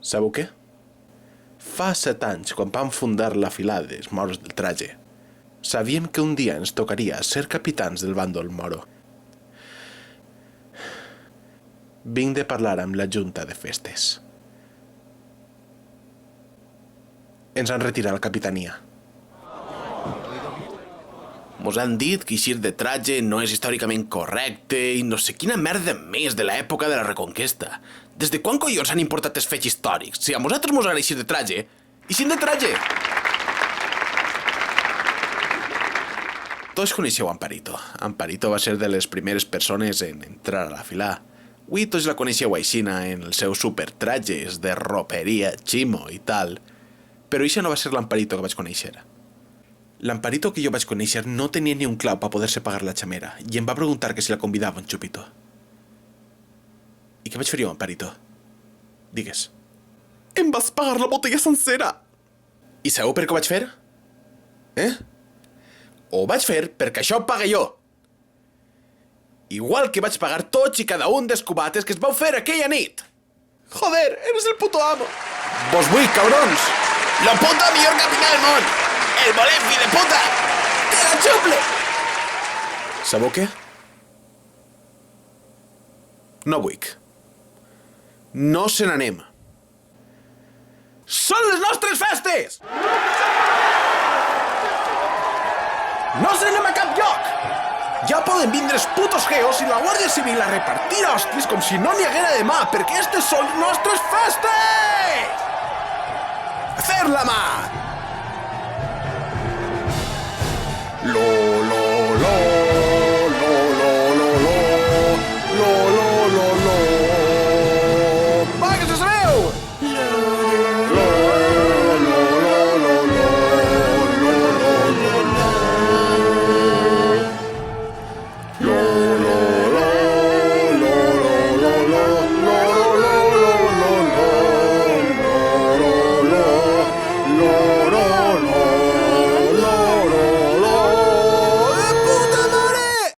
Sabeu què? Fa 7 anys, quan vam fundar la filada dels moros del Traje, sabíem que un dia ens tocaria ser capitans del bàndol moro. Vinc de parlar amb la junta de festes. Ens han retirat la capitania. Mos han dit que eixir de Traje no és històricament correcte i no sé quina merda més de l'època de la Reconquesta. Des de quan collons han importat els fets històrics? Si a nosaltres mos agrada eixir de Traje, eixim de Traje! Tots coneixeu Amparito. Amparito va ser de les primeres persones en entrar a la fila. Avui tots la coneixeu aixina en els seus supertrajes de roperia, ximo i tal. Però això no va ser l'Amparito que vaig conèixer. L'Amparito que jo vaig conèixer no tenia ni un clau per poder-se pagar la xamera i em va preguntar que si la convidava un xupito. I què vaig fer jo, Amparito? Digues. Em vas pagar la botella sencera! I sabeu per què ho vaig fer? Ho vaig fer perquè això ho pague jo. Igual que vaig pagar tots i cada un dels cubates que es vau fer aquella nit. Joder, eres el puto amo! Vos vull, cabrons! Lo puto millor capità del món! El volem, fill de puta! Te la xuple! Sabeu què? No vull. No se n'anem. Són les nostres festes! No se n'anem a cap lloc! Ja poden vindre els putos geos i la Guàrdia Civil a repartir hòsties com si no n'hi haguera demà, perquè estes són les nostres festes! A fer la mà! Lo